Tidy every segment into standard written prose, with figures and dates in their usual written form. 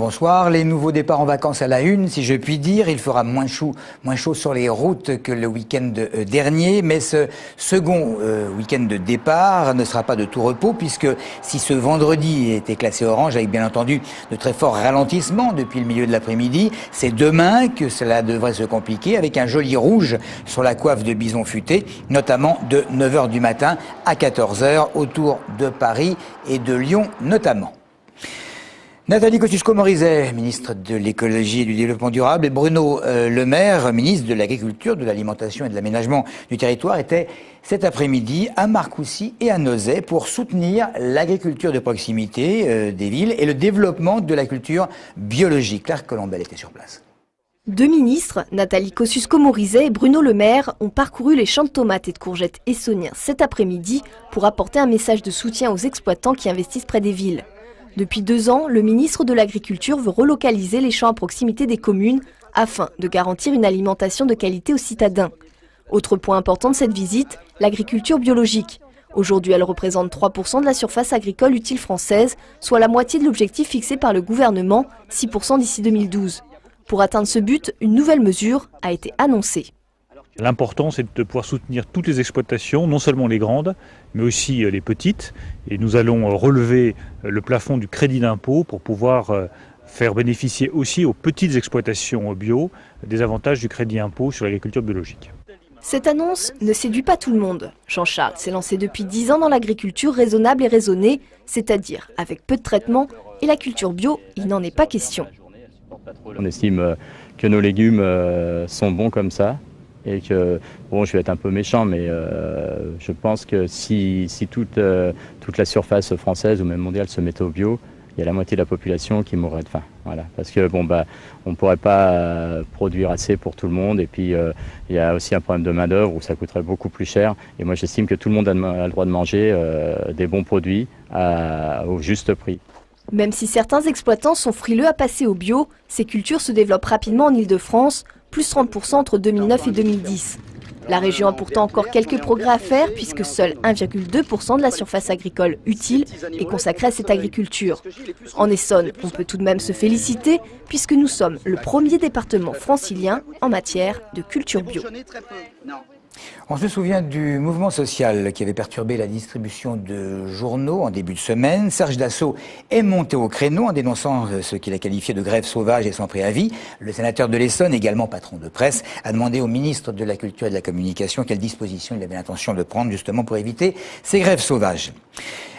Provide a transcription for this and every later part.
bonsoir. Les nouveaux départs en vacances à la une, si je puis dire. Il fera moins chaud sur les routes que le week-end dernier. Mais ce second week-end de départ ne sera pas de tout repos, puisque si ce vendredi était classé orange, avec bien entendu de très forts ralentissements depuis le milieu de l'après-midi, c'est demain que cela devrait se compliquer, avec un joli rouge sur la coiffe de Bison Futé, notamment de 9h du matin à 14h, autour de Paris et de Lyon notamment. Nathalie Kosciusko-Morizet, ministre de l'écologie et du développement durable, et Bruno Le Maire, ministre de l'agriculture, de l'alimentation et de l'aménagement du territoire, étaient cet après-midi à Marcoussis et à Nozay pour soutenir l'agriculture de proximité des villes et le développement de la culture biologique. Claire Colombel était sur place. Deux ministres, Nathalie Kosciusko-Morizet et Bruno Le Maire, ont parcouru les champs de tomates et de courgettes essonniens cet après-midi pour apporter un message de soutien aux exploitants qui investissent près des villes. Depuis 2 ans, le ministre de l'Agriculture veut relocaliser les champs à proximité des communes afin de garantir une alimentation de qualité aux citadins. Autre point important de cette visite, l'agriculture biologique. Aujourd'hui, elle représente 3% de la surface agricole utile française, soit la moitié de l'objectif fixé par le gouvernement, 6% d'ici 2012. Pour atteindre ce but, une nouvelle mesure a été annoncée. L'important, c'est de pouvoir soutenir toutes les exploitations, non seulement les grandes, mais aussi les petites. Et nous allons relever le plafond du crédit d'impôt pour pouvoir faire bénéficier aussi aux petites exploitations bio des avantages du crédit impôt sur l'agriculture biologique. Cette annonce ne séduit pas tout le monde. Jean-Charles s'est lancé depuis 10 ans dans l'agriculture raisonnable et raisonnée, c'est-à-dire avec peu de traitement, et la culture bio, il n'en est pas question. On estime que nos légumes sont bons comme ça. Et que, bon, je vais être un peu méchant, mais je pense que si toute la surface française ou même mondiale se mettait au bio, il y a la moitié de la population qui mourrait de faim. Voilà. Parce que on ne pourrait pas produire assez pour tout le monde. Et puis il y a aussi un problème de main-d'œuvre où ça coûterait beaucoup plus cher. Et moi j'estime que tout le monde a le droit de manger des bons produits au juste prix. Même si certains exploitants sont frileux à passer au bio, ces cultures se développent rapidement en Île-de-France, plus 30% entre 2009 et 2010. La région a pourtant encore quelques progrès à faire puisque seul 1,2% de la surface agricole utile est consacrée à cette agriculture. En Essonne, on peut tout de même se féliciter puisque nous sommes le premier département francilien en matière de culture bio. On se souvient du mouvement social qui avait perturbé la distribution de journaux en début de semaine. Serge Dassault est monté au créneau en dénonçant ce qu'il a qualifié de grève sauvage et sans préavis. Le sénateur de l'Essonne, également patron de presse, a demandé au ministre de la Culture et de la Communication quelles dispositions il avait l'intention de prendre justement pour éviter ces grèves sauvages.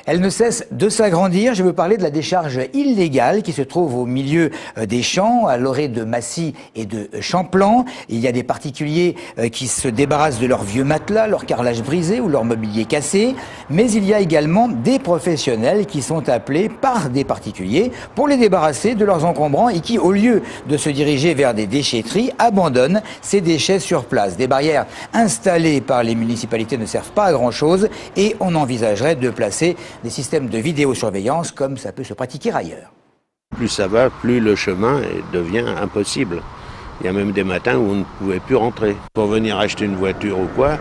Elle ne cesse de s'agrandir. Je veux parler de la décharge illégale qui se trouve au milieu des champs, à l'orée de Massy et de Champlan. Il y a des particuliers qui se débarrassent de leurs vieux matelas, leur carrelage brisé ou leur mobilier cassé. Mais il y a également des professionnels qui sont appelés par des particuliers pour les débarrasser de leurs encombrants et qui, au lieu de se diriger vers des déchetteries, abandonnent ces déchets sur place. Des barrières installées par les municipalités ne servent pas à grand-chose et on envisagerait de placer des systèmes de vidéosurveillance comme ça peut se pratiquer ailleurs. Plus ça va, plus le chemin devient impossible. Il y a même des matins où on ne pouvait plus rentrer. Pour venir acheter une voiture ou quoi,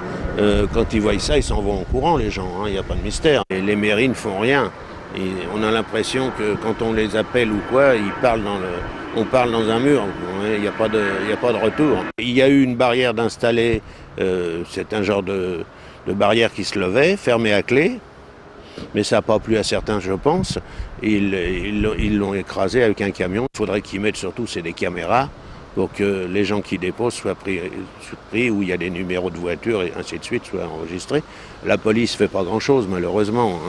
quand ils voient ça, ils s'en vont en courant les gens, il n'y a pas de mystère. Et les mairies ne font rien. Et on a l'impression que quand on les appelle ou quoi, on parle dans un mur, il n'y a pas de retour. Il y a eu une barrière d'installer, c'est un genre de barrière qui se levait, fermée à clé. Mais ça n'a pas plu à certains, je pense. Ils l'ont écrasé avec un camion. Il faudrait qu'ils mettent surtout des caméras pour que les gens qui déposent soient pris où il y a des numéros de voiture et ainsi de suite soient enregistrés. La police ne fait pas grand-chose, malheureusement.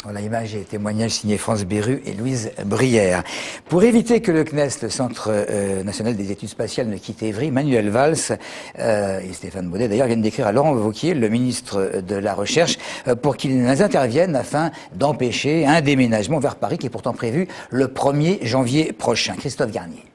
Voilà, image et témoignage signé France Béru et Louise Brière. Pour éviter que le CNES, le Centre national des études spatiales, ne quitte Évry, Manuel Valls et Stéphane Baudet d'ailleurs viennent d'écrire à Laurent Wauquiez, le ministre de la Recherche, pour qu'ils interviennent afin d'empêcher un déménagement vers Paris qui est pourtant prévu le 1er janvier prochain. Christophe Garnier.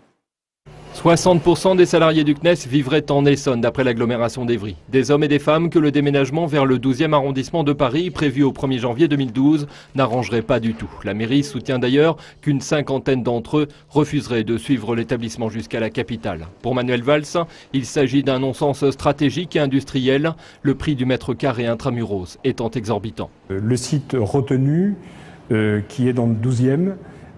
60% des salariés du CNES vivraient en Essonne, d'après l'agglomération d'Évry. Des hommes et des femmes que le déménagement vers le 12e arrondissement de Paris, prévu au 1er janvier 2012, n'arrangerait pas du tout. La mairie soutient d'ailleurs qu'une 50aine d'entre eux refuseraient de suivre l'établissement jusqu'à la capitale. Pour Manuel Valls, il s'agit d'un non-sens stratégique et industriel, le prix du mètre carré intramuros étant exorbitant. Le site retenu, qui est dans le 12e,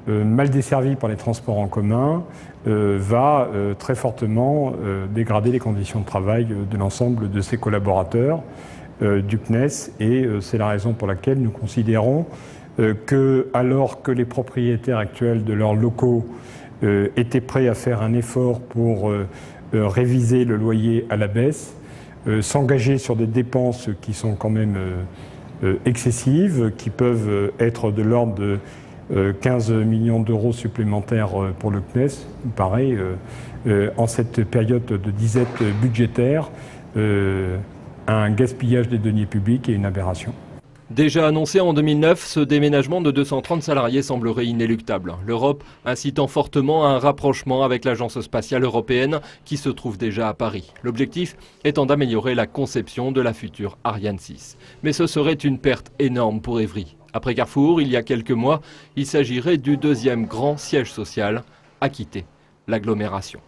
mal desservie par les transports en commun, va très fortement dégrader les conditions de travail de l'ensemble de ses collaborateurs du CNES, et c'est la raison pour laquelle nous considérons que, alors que les propriétaires actuels de leurs locaux étaient prêts à faire un effort pour réviser le loyer à la baisse, s'engager sur des dépenses qui sont quand même excessives, qui peuvent être de l'ordre de 15 millions d'euros supplémentaires pour le CNES, nous paraît, en cette période de disette budgétaire, un gaspillage des deniers publics et une aberration. Déjà annoncé en 2009, ce déménagement de 230 salariés semblerait inéluctable. L'Europe incitant fortement à un rapprochement avec l'Agence spatiale européenne qui se trouve déjà à Paris. L'objectif étant d'améliorer la conception de la future Ariane 6. Mais ce serait une perte énorme pour Évry. Après Carrefour, il y a quelques mois, il s'agirait du deuxième grand siège social à quitter l'agglomération.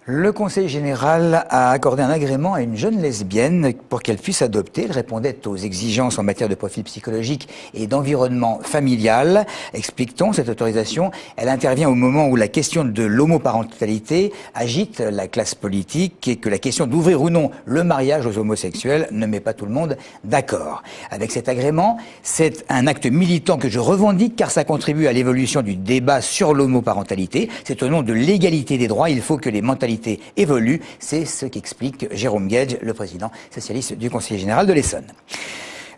Le Conseil général a accordé un agrément à une jeune lesbienne pour qu'elle puisse adopter. Elle répondait aux exigences en matière de profil psychologique et d'environnement familial. Explique-t-on, cette autorisation, elle intervient au moment où la question de l'homoparentalité agite la classe politique et que la question d'ouvrir ou non le mariage aux homosexuels ne met pas tout le monde d'accord. Avec cet agrément, c'est un acte militant que je revendique car ça contribue à l'évolution du débat sur l'homoparentalité. C'est au nom de l'égalité des droits, il faut que les mentalités évolue, c'est ce qu'explique Jérôme Guedj, le président socialiste du Conseil général de l'Essonne.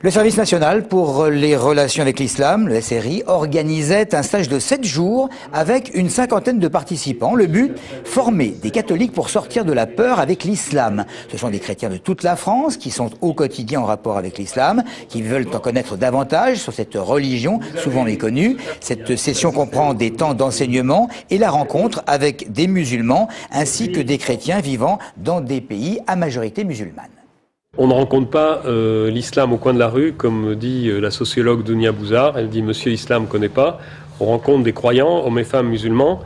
Le Service national pour les relations avec l'islam, le SRI, organisait un stage de 7 jours avec une cinquantaine de participants. Le but, former des catholiques pour sortir de la peur avec l'islam. Ce sont des chrétiens de toute la France qui sont au quotidien en rapport avec l'islam, qui veulent en connaître davantage sur cette religion souvent méconnue. Cette session comprend des temps d'enseignement et la rencontre avec des musulmans ainsi que des chrétiens vivant dans des pays à majorité musulmane. On ne rencontre pas l'islam au coin de la rue, comme dit la sociologue Dounia Bouzar. Elle dit « Monsieur Islam ne connaît pas ». On rencontre des croyants, hommes et femmes musulmans.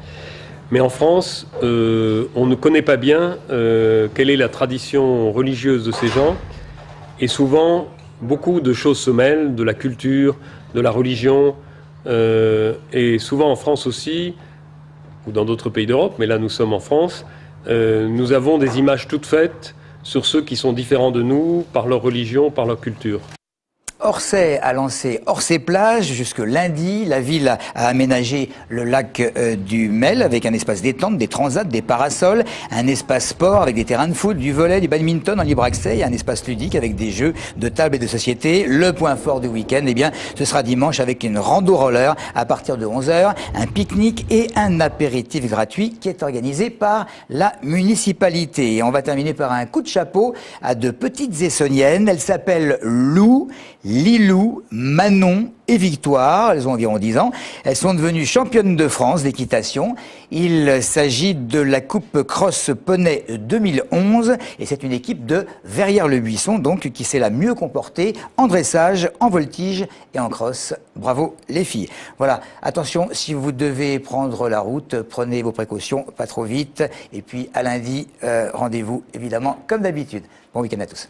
Mais en France, on ne connaît pas bien quelle est la tradition religieuse de ces gens. Et souvent, beaucoup de choses se mêlent, de la culture, de la religion. Et souvent en France aussi, ou dans d'autres pays d'Europe, mais là nous sommes en France, nous avons des images toutes faites sur ceux qui sont différents de nous, par leur religion, par leur culture. Orsay a lancé Orsay Plage jusque lundi. La ville a aménagé le lac du Mel avec un espace détente, des transats, des parasols, un espace sport avec des terrains de foot, du volley, du badminton en libre accès et un espace ludique avec des jeux de table et de société. Le point fort du week-end, eh bien, ce sera dimanche avec une rando roller à partir de 11h, un pique-nique et un apéritif gratuit qui est organisé par la municipalité. Et on va terminer par un coup de chapeau à de petites Essonniennes. Elles s'appellent Lou, Lilou, Manon et Victoire, elles ont environ 10 ans. Elles sont devenues championnes de France d'équitation. Il s'agit de la Coupe Cross Poney 2011 et c'est une équipe de Verrières-le-Buisson donc qui s'est la mieux comportée en dressage, en voltige et en cross. Bravo les filles. Voilà, attention, si vous devez prendre la route, prenez vos précautions, pas trop vite. Et puis à lundi, rendez-vous évidemment comme d'habitude. Bon week-end à tous.